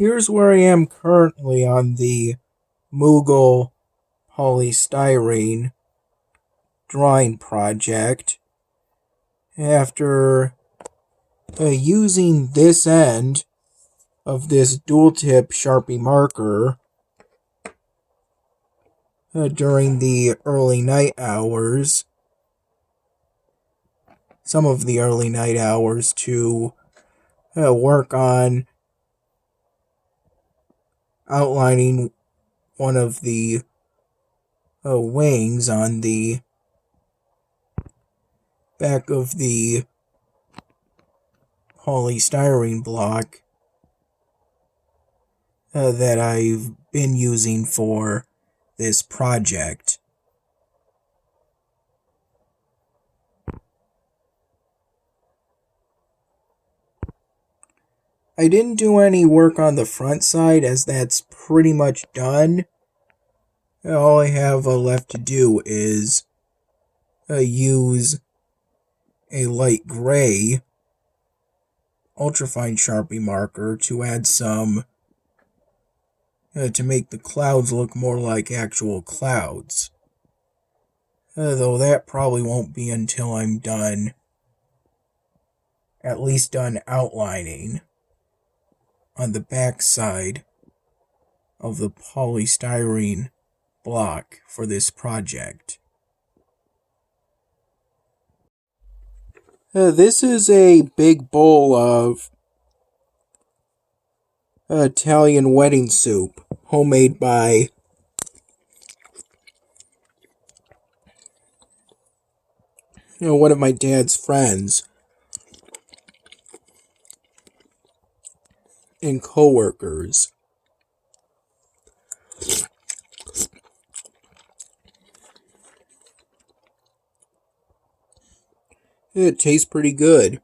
Here's where I am currently on the Moogle polystyrene drawing project. After using this end of this dual tip Sharpie marker during the early night hours, some of the early night hours, to work on outlining one of the wings on the back of the polystyrene block that I've been using for this project. I didn't do any work on the front side, as that's pretty much done. All I have left to do is use a light gray ultrafine Sharpie marker to add some to make the clouds look more like actual clouds. Though that probably won't be until I'm done, at least done outlining on the back side of the polystyrene block for this project. This is a big bowl of Italian wedding soup, homemade by one of my dad's friends and co-workers. It tastes pretty good.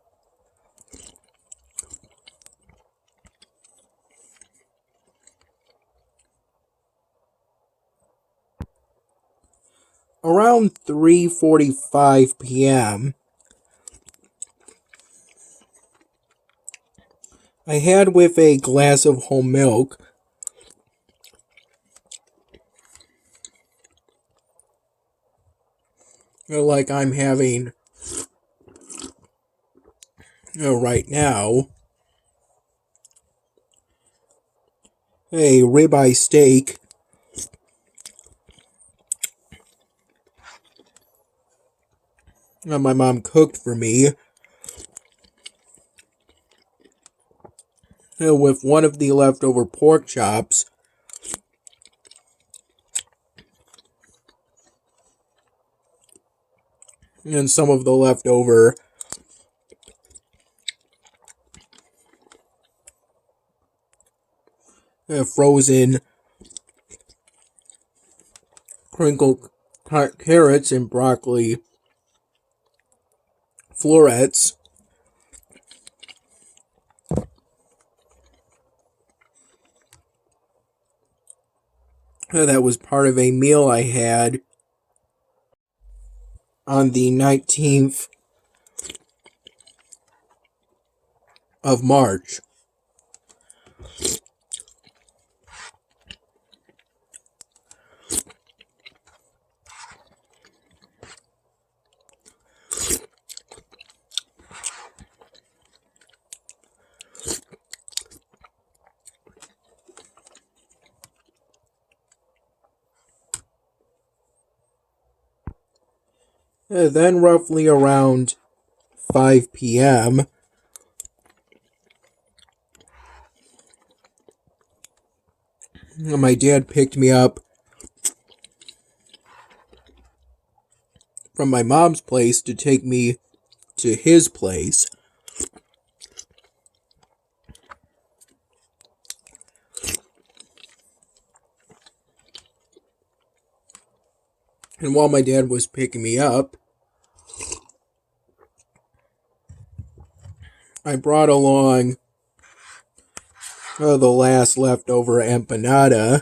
Around 3:45 p.m., I had with a glass of whole milk like I'm having right now, a ribeye steak my mom cooked for me, with one of the leftover pork chops and some of the leftover frozen crinkled carrots and broccoli florets. That was part of a meal I had on the 19th of March. Then roughly around 5 p.m., my dad picked me up from my mom's place to take me to his place. And while my dad was picking me up, I brought along the last leftover empanada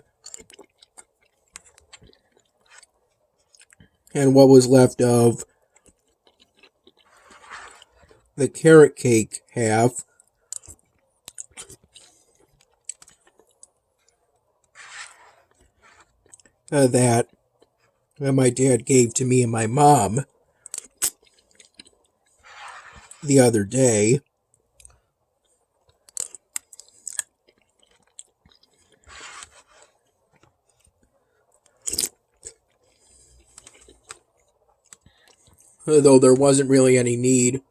and what was left of the carrot cake half, that my dad gave to me and my mom the other day. Though there wasn't really any need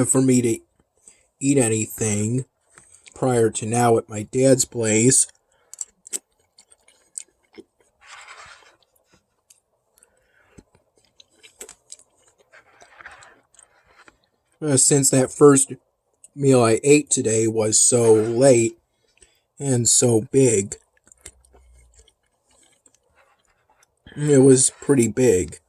for me to eat anything prior to now at my dad's place. Since that first meal I ate today was so late and so big. It was pretty big.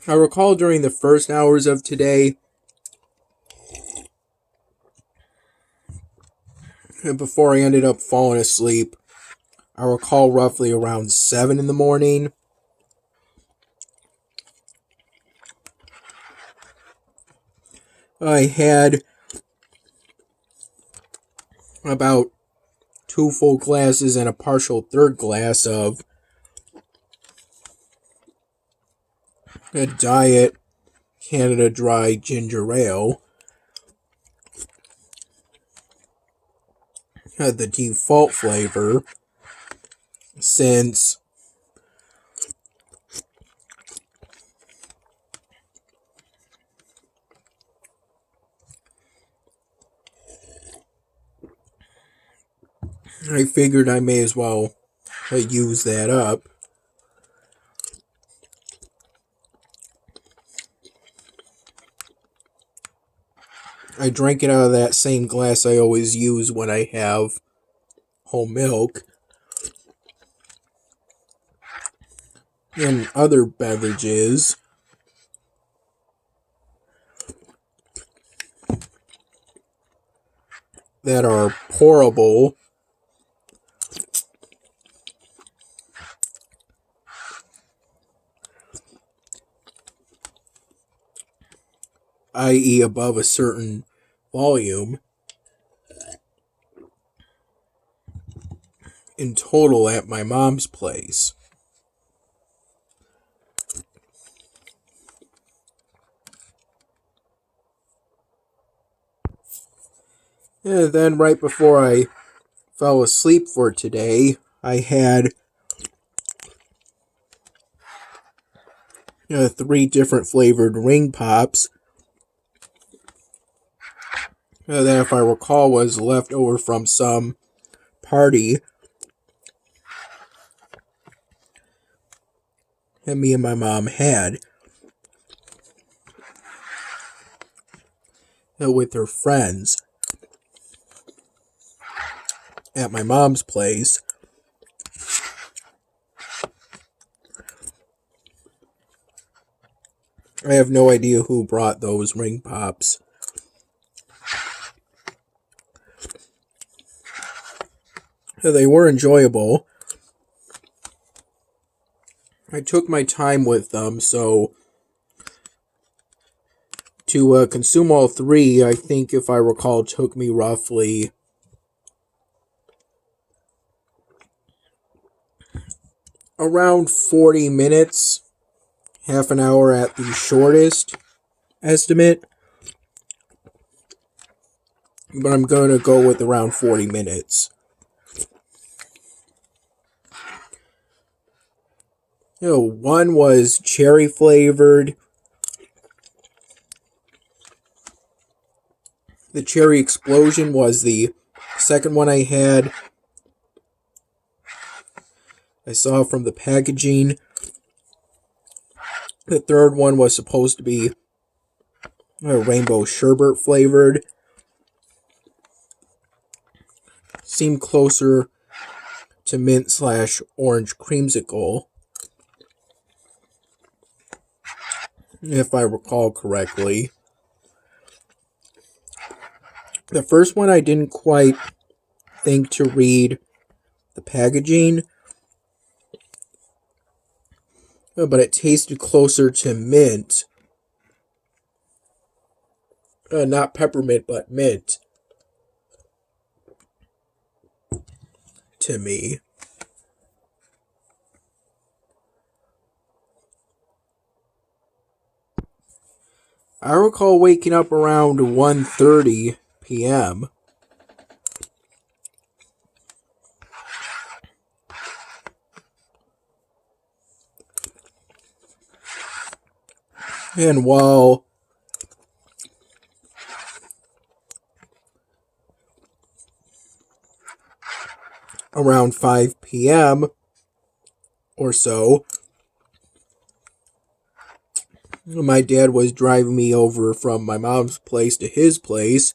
I recall during the first hours of today, before I ended up falling asleep, I recall roughly around 7 in the morning. I had about 2 full glasses and a partial third glass of a Diet Canada Dry Ginger Ale. The default flavor, since I figured I may as well use that up. I drank it out of that same glass I always use when I have whole milk and other beverages. That are pourable. I.e. above a certain volume. In total at my mom's place. And then right before I fell asleep for today, I had 3 different flavored ring pops. That, if I recall, was left over from some party that me and my mom had with her friends at my mom's place. I have no idea who brought those ring pops. They were enjoyable. I took my time with them, so to consume all 3, I think, if I recall, took me roughly around 40 minutes, half an hour at the shortest estimate. But I'm going to go with around 40 minutes. One was cherry flavored. The cherry explosion was the second one I had. I saw from the packaging. The third one was supposed to be rainbow sherbet flavored. Seemed closer to mint/orange creamsicle, if I recall correctly. The first one I didn't quite think to read the packaging, but it tasted closer to mint not peppermint, but mint to me. I recall waking up around 1:30 p.m. And while around 5 p.m. or so, my dad was driving me over from my mom's place to his place,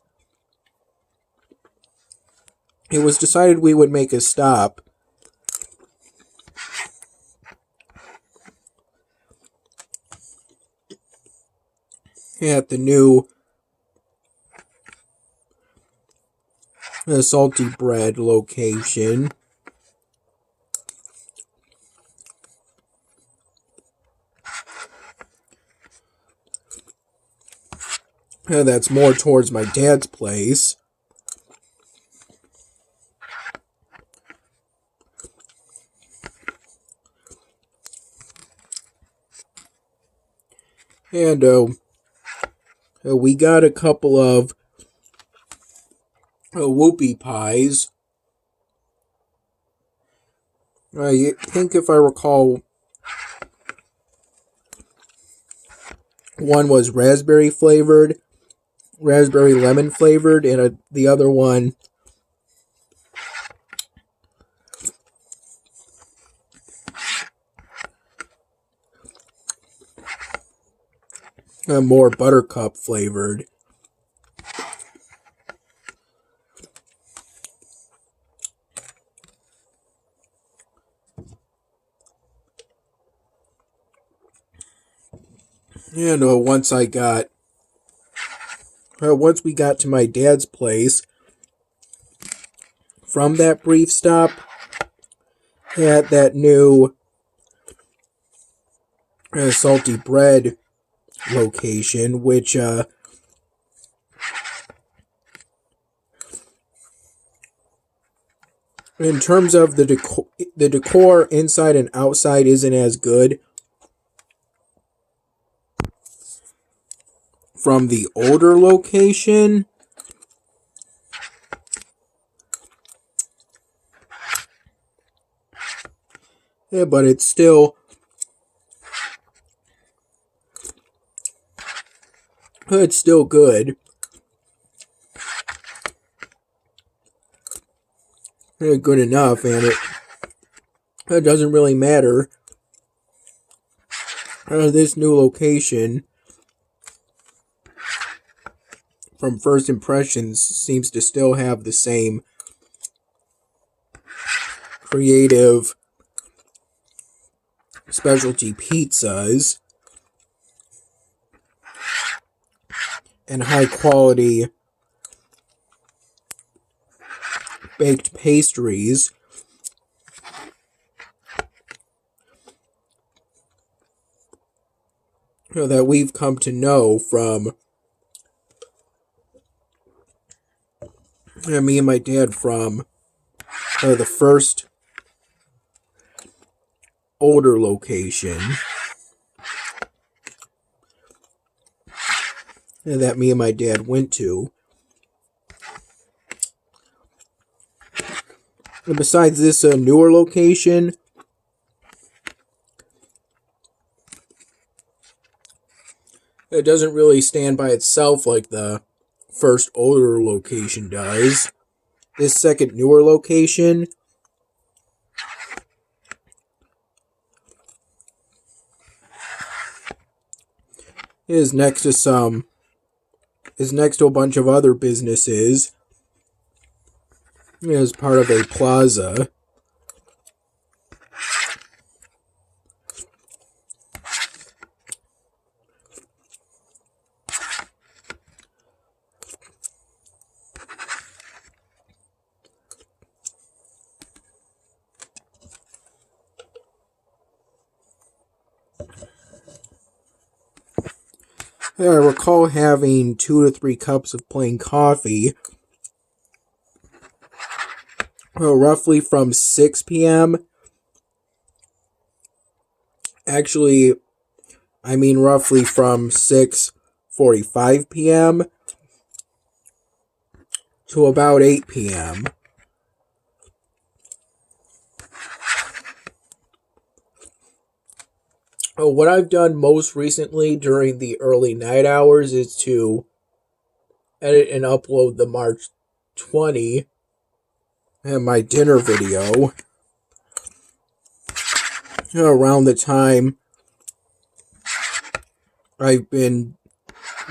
it was decided we would make a stop at the new salty bread location. That's more towards my dad's place. And we got a couple of whoopie pies. I think if I recall, one was raspberry lemon flavored, and the other one more buttercup flavored. And once we got to my dad's place, from that brief stop at that new salty bread location, which in terms of the decor inside and outside isn't as good from the older location. Yeah, but it's still good. Good enough, and it doesn't really matter. This new location, from first impressions, seems to still have the same creative specialty pizzas and high quality baked pastries. That we've come to know from me and my dad from the first older location that me and my dad went to. And besides this newer location, it doesn't really stand by itself like the first older location does. This second newer location is next to a bunch of other businesses. It is part of a plaza. I recall having 2 to 3 cups of plain coffee, roughly from 6 p.m. Actually, I mean roughly from 6:45 p.m. to about 8 p.m. What I've done most recently during the early night hours is to edit and upload the March 20 and my dinner video around the time I've been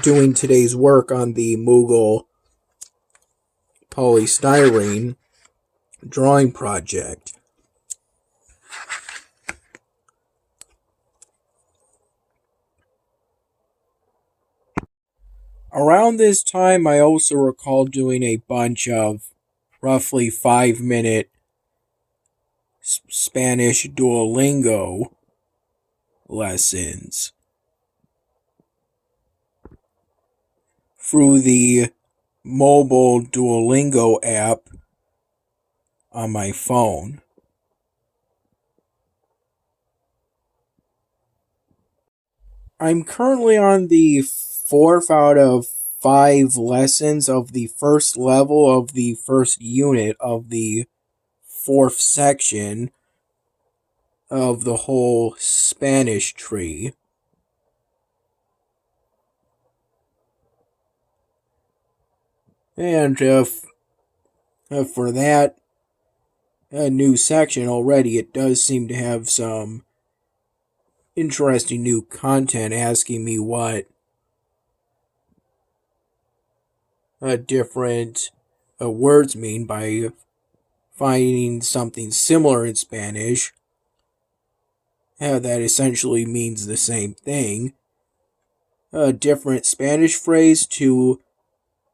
doing today's work on the Mughal polystyrene drawing project. Around this time, I also recall doing a bunch of roughly 5-minute Spanish Duolingo lessons through the mobile Duolingo app on my phone. I'm currently on the 4th out of 5 lessons of the first level of the first unit of the 4th section of the whole Spanish tree. And for that new section already, it does seem to have some interesting new content asking me what different words mean by finding something similar in Spanish that essentially means the same thing. A different Spanish phrase to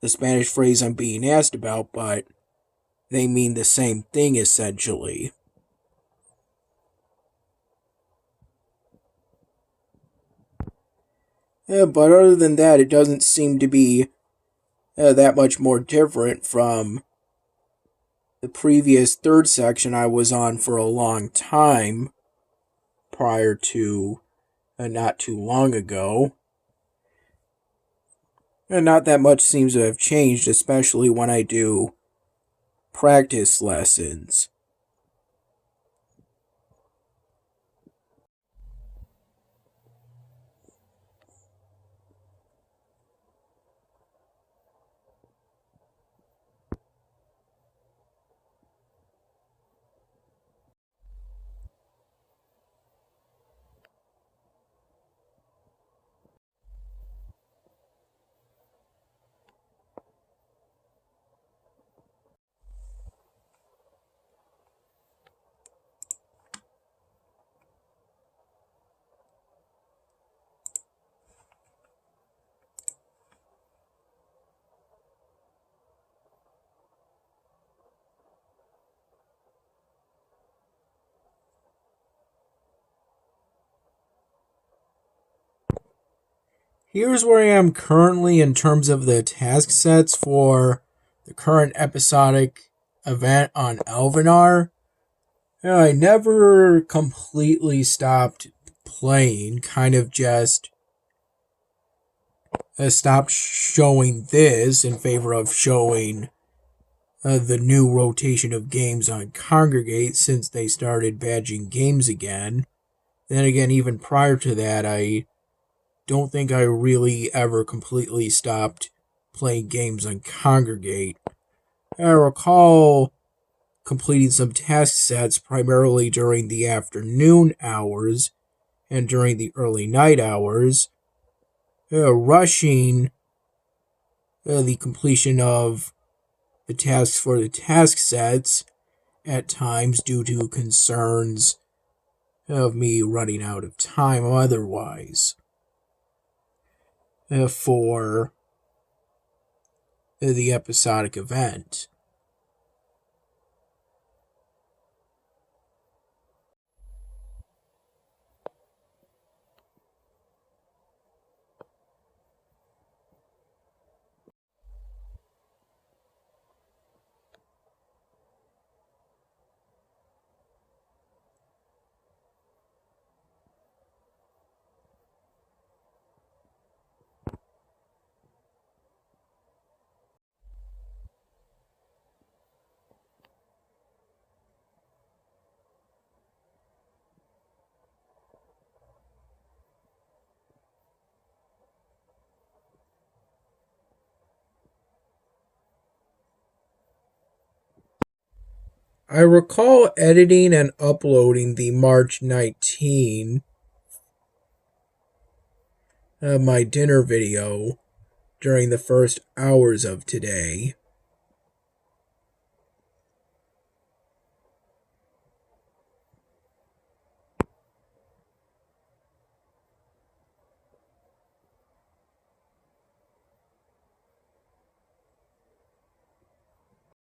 the Spanish phrase I'm being asked about, but they mean the same thing essentially. But other than that, it doesn't seem to be that much more different from the previous 3rd section I was on for a long time prior to not too long ago. And not that much seems to have changed, especially when I do practice lessons. Here's where I am currently in terms of the task sets for the current episodic event on Elvenar. I never completely stopped playing, kind of just stopped showing this in favor of showing the new rotation of games on Congregate since they started badging games again. Then again, even prior to that, I don't think I really ever completely stopped playing games on Congregate. I recall completing some task sets primarily during the afternoon hours and during the early night hours, rushing the completion of the tasks for the task sets at times due to concerns of me running out of time otherwise for the episodic event. I recall editing and uploading the March 19 my dinner video during the first hours of today.